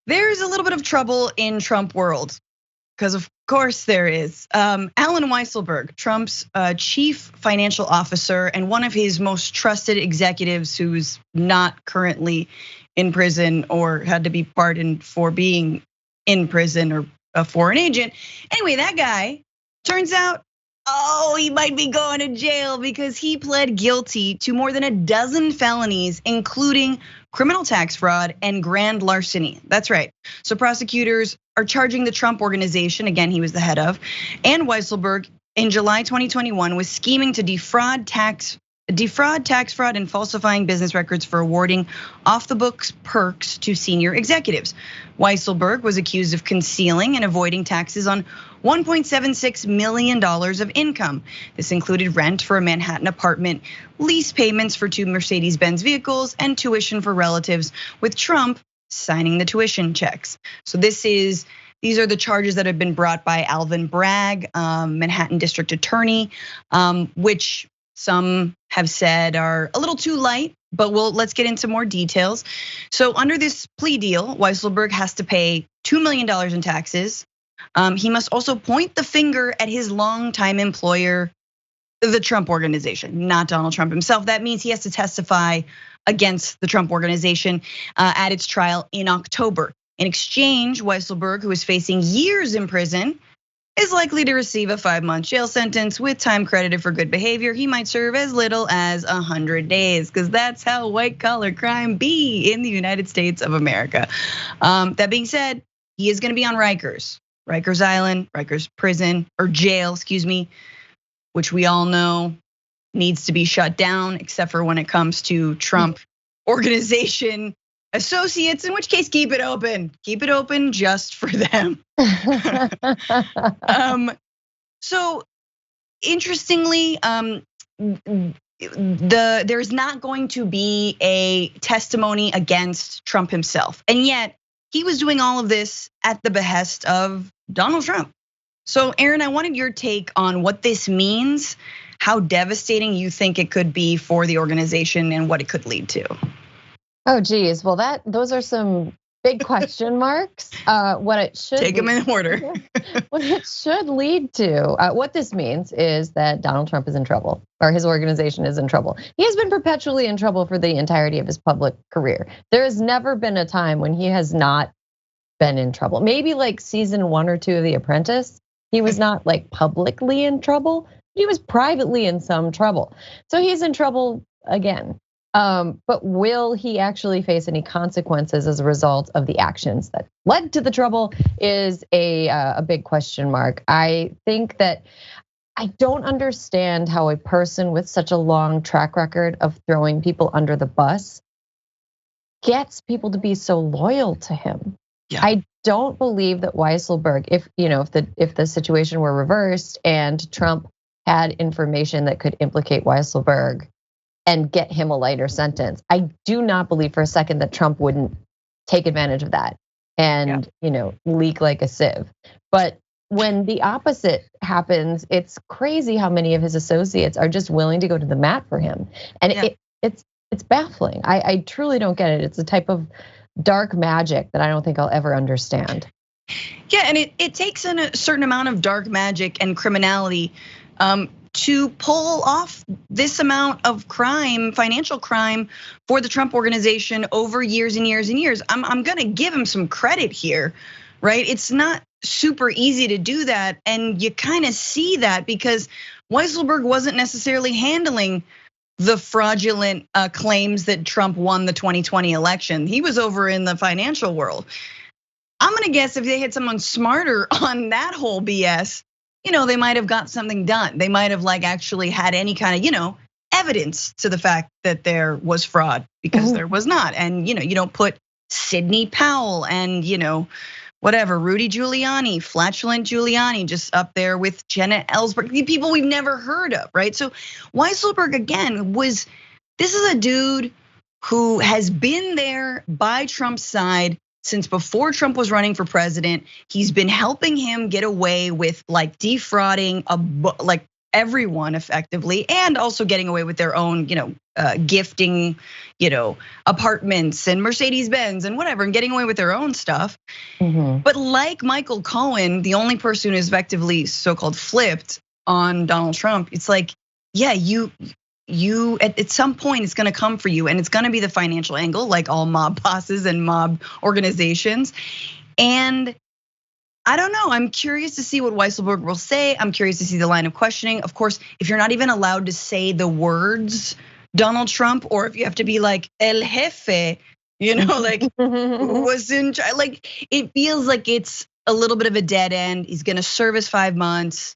There's a little bit of trouble in Trump world, because of course there is. Alan Weisselberg, Trump's chief financial officer and one of his most trusted executives who's not currently in prison or had to be pardoned for being in prison or a foreign agent. Anyway, that guy turns out, he might be going to jail because he pled guilty to more than a dozen felonies, including criminal tax fraud and grand larceny. That's right. So prosecutors are charging the Trump organization, again, he was the head of, and Weisselberg in July 2021 with scheming to defraud tax fraud and falsifying business records for awarding off the books perks to senior executives. Weisselberg was accused of concealing and avoiding taxes on $1.76 million of income. This included rent for a Manhattan apartment, lease payments for 2 Mercedes-Benz vehicles, and tuition for relatives, with Trump signing the tuition checks. So these are the charges that have been brought by Alvin Bragg, Manhattan District Attorney, which some have said are a little too light, but let's get into more details. So under this plea deal, Weisselberg has to pay $2 million in taxes. He must also point the finger at his longtime employer, the Trump organization, not Donald Trump himself. That means he has to testify against the Trump organization at its trial in October. In exchange, Weisselberg, who is facing years in prison, is likely to receive a 5-month jail sentence with time credited for good behavior. He might serve as little as 100 days, because that's how white collar crime be in the United States of America. That being said, he is gonna be on Rikers Island, Rikers prison, or jail, excuse me, which we all know needs to be shut down, except for when it comes to Trump organization associates, in which case keep it open just for them. So interestingly, there's not going to be a testimony against Trump himself, and yet he was doing all of this at the behest of Donald Trump. So Erin, I wanted your take on what this means, how devastating you think it could be for the organization, and what it could lead to. Oh geez, well those are some big question marks. What it should take them in order. What it should lead to, what this means is that Donald Trump is in trouble, or his organization is in trouble. He has been perpetually in trouble for the entirety of his public career. There has never been a time when he has not been in trouble. Maybe like season 1 or 2 of The Apprentice, he was not like publicly in trouble, but he was privately in some trouble. So he's in trouble again. But will he actually face any consequences as a result of the actions that led to the trouble is a big question mark. I think that I don't understand how a person with such a long track record of throwing people under the bus gets people to be so loyal to him. Yeah. I don't believe that Weisselberg, if the situation were reversed and Trump had information that could implicate Weisselberg and get him a lighter sentence, I do not believe for a second that Trump wouldn't take advantage of that and leak like a sieve. But when the opposite happens, it's crazy how many of his associates are just willing to go to the mat for him, and it's baffling. I truly don't get it. It's a type of dark magic that I don't think I'll ever understand. Yeah, and it takes in a certain amount of dark magic and criminality to pull off this amount of crime, financial crime, for the Trump organization over years and years and years. I'm gonna give him some credit here, right? It's not super easy to do that, and you kind of see that because Weisselberg wasn't necessarily handling the fraudulent claims that Trump won the 2020 election. He was over in the financial world. I'm gonna guess if they had someone smarter on that whole BS, they might have got something done. They might have actually had any kind of, evidence to the fact that there was fraud, because there was not. And you don't put Sidney Powell and whatever, Rudy Giuliani, flatulent Giuliani, just up there with Jenna Ellsberg, people we've never heard of, right? So Weisselberg again this is a dude who has been there by Trump's side since before Trump was running for president. He's been helping him get away with defrauding everyone effectively, and also getting away with their own, gifting, apartments and Mercedes-Benz and whatever, and getting away with their own stuff. But like Michael Cohen, the only person who's effectively so-called flipped on Donald Trump, it's like, yeah, you at some point it's gonna come for you, and it's gonna be the financial angle, like all mob bosses and mob organizations. And I don't know, I'm curious to see what Weisselberg will say. I'm curious to see the line of questioning. Of course, if you're not even allowed to say the words Donald Trump, or if you have to be like El Jefe, like was in charge, like it feels like it's a little bit of a dead end. He's gonna serve his 5 months,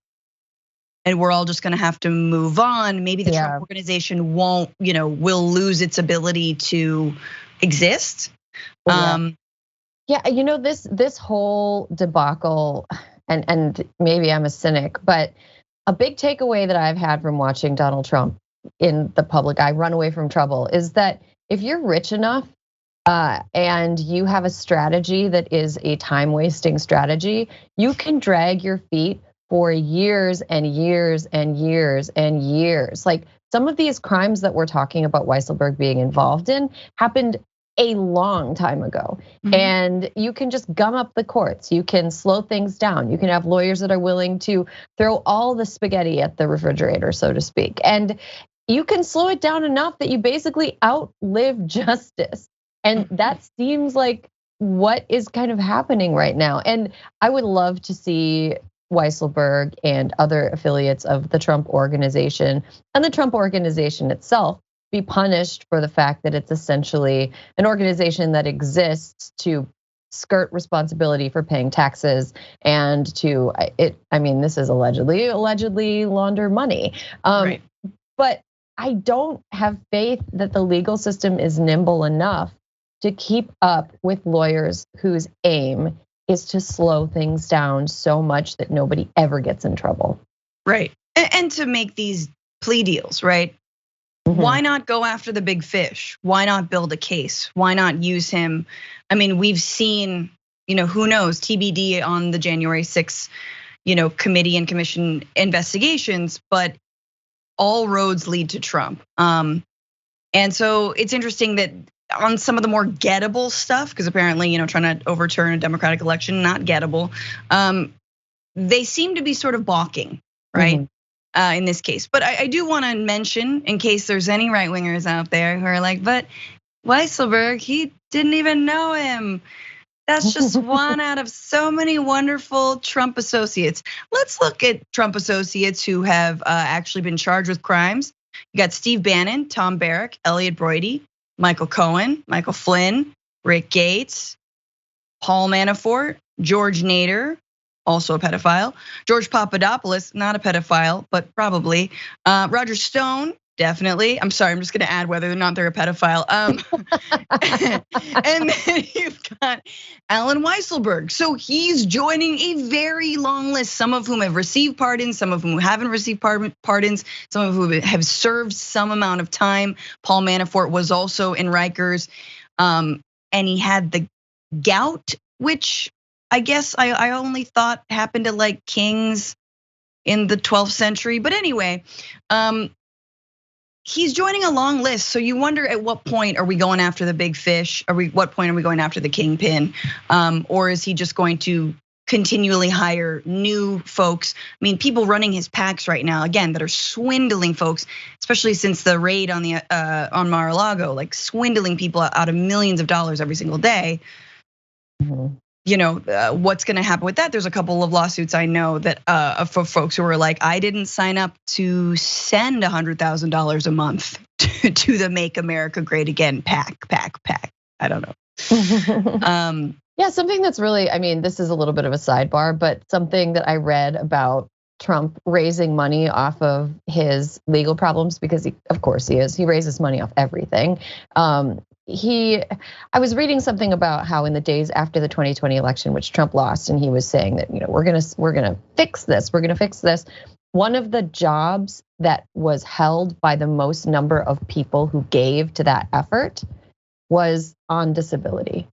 and we're all just gonna have to move on. Maybe the Trump organization won't, will lose its ability to exist. Yeah, this whole debacle, and maybe I'm a cynic, but a big takeaway that I've had from watching Donald Trump in the public eye run away from trouble is that if you're rich enough and you have a strategy that is a time-wasting strategy, you can drag your feet for years and years and years and years. Like some of these crimes that we're talking about Weisselberg being involved in happened a long time ago. And you can just gum up the courts. You can slow things down. You can have lawyers that are willing to throw all the spaghetti at the refrigerator, so to speak. And you can slow it down enough that you basically outlive justice. And that seems like what is kind of happening right now. And I would love to see Weisselberg and other affiliates of the Trump organization and the Trump organization itself be punished for the fact that it's essentially an organization that exists to skirt responsibility for paying taxes and to this is allegedly launder money. Right. But I don't have faith that the legal system is nimble enough to keep up with lawyers whose aim is to slow things down so much that nobody ever gets in trouble. Right, and to make these plea deals, right? Why not go after the big fish? Why not build a case? Why not use him? I mean, we've seen, who knows, TBD on the January 6th, committee and commission investigations, but all roads lead to Trump. And so it's interesting that on some of the more gettable stuff, because apparently, trying to overturn a Democratic election, not gettable. They seem to be sort of balking, right? In this case. But I do want to mention, in case there's any right wingers out there who are like, but Weisselberg, he didn't even know him. That's just one out of so many wonderful Trump associates. Let's look at Trump associates who have actually been charged with crimes. You got Steve Bannon, Tom Barrack, Elliot Broidy, Michael Cohen, Michael Flynn, Rick Gates, Paul Manafort, George Nader, also a pedophile. George Papadopoulos, not a pedophile, but probably. Roger Stone, definitely. I'm sorry, I'm just gonna add whether or not they're a pedophile. And then you've got Alan Weisselberg. So he's joining a very long list, some of whom have received pardons, some of whom haven't received pardons, some of whom have served some amount of time. Paul Manafort was also in Rikers, and he had the gout, which I guess I only thought happened to like kings in the 12th century. But anyway, he's joining a long list. So you wonder at what point are we going after the big fish? What point are we going after the kingpin? Or is he just going to continually hire new folks? I mean, people running his PACs right now, again, that are swindling folks, especially since the raid on Mar-a-Lago, like swindling people out of millions of dollars every single day. What's gonna happen with that? There's a couple of lawsuits I know that for folks who are like, I didn't sign up to send $100,000 a month to the Make America Great Again PAC. I don't know. Yeah, something that's really, this is a little bit of a sidebar, but something that I read about Trump raising money off of his legal problems, because of course he is. He raises money off everything. I was reading something about how in the days after the 2020 election, which Trump lost, and he was saying that, we're gonna fix this, we're gonna fix this. One of the jobs that was held by the most number of people who gave to that effort was on disability.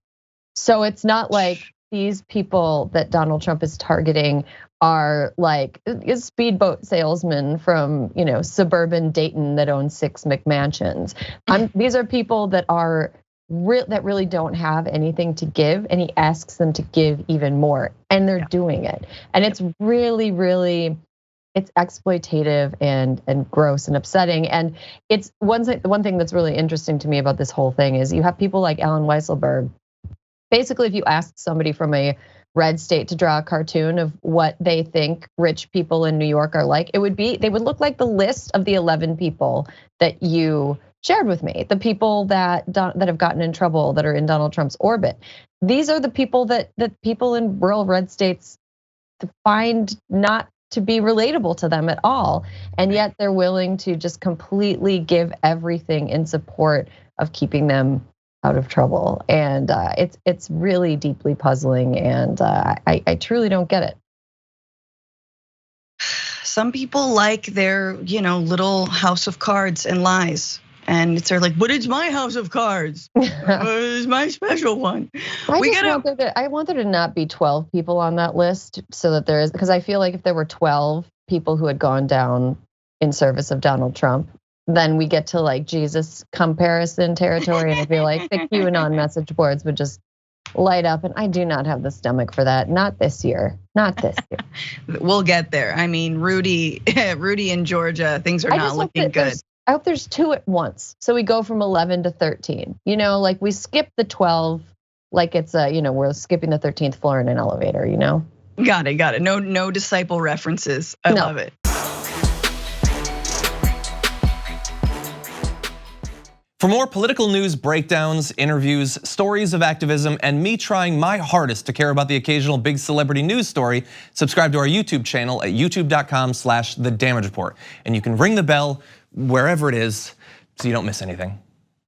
So it's not like these people that Donald Trump is targeting are like a speedboat salesman from suburban Dayton that owns 6 McMansions. These are people that that really don't have anything to give, and he asks them to give even more, and they're doing it. And it's really, really, it's exploitative and gross and upsetting. And it's one thing that's really interesting to me about this whole thing is you have people like Alan Weisselberg. Basically, if you ask somebody from a red state to draw a cartoon of what they think rich people in New York are like, they would look like the list of the 11 people that you shared with me, the people that have gotten in trouble, that are in Donald Trump's orbit. These are the people that people in rural red states find not to be relatable to them at all. And yet they're willing to just completely give everything in support of keeping them out of trouble. And it's really deeply puzzling, and I truly don't get it. Some people like their, little house of cards and lies. And it's like, but it's my house of cards. It's my special one. I want there to not be 12 people on that list, so that there is, because I feel like if there were 12 people who had gone down in service of Donald Trump, then we get to like Jesus comparison territory, and I feel like the QAnon message boards would just light up, and I do not have the stomach for that. Not this year. Not this year. We'll get there. I mean, Rudy in Georgia, things are not looking good. I hope there's 2 at once, so we go from 11 to 13. Like we skip the 12, like it's we're skipping the 13th floor in an elevator. Got it. No disciple references. I love it. For more political news breakdowns, interviews, stories of activism, and me trying my hardest to care about the occasional big celebrity news story, subscribe to our YouTube channel at youtube.com/The Damage Report. And you can ring the bell wherever it is so you don't miss anything.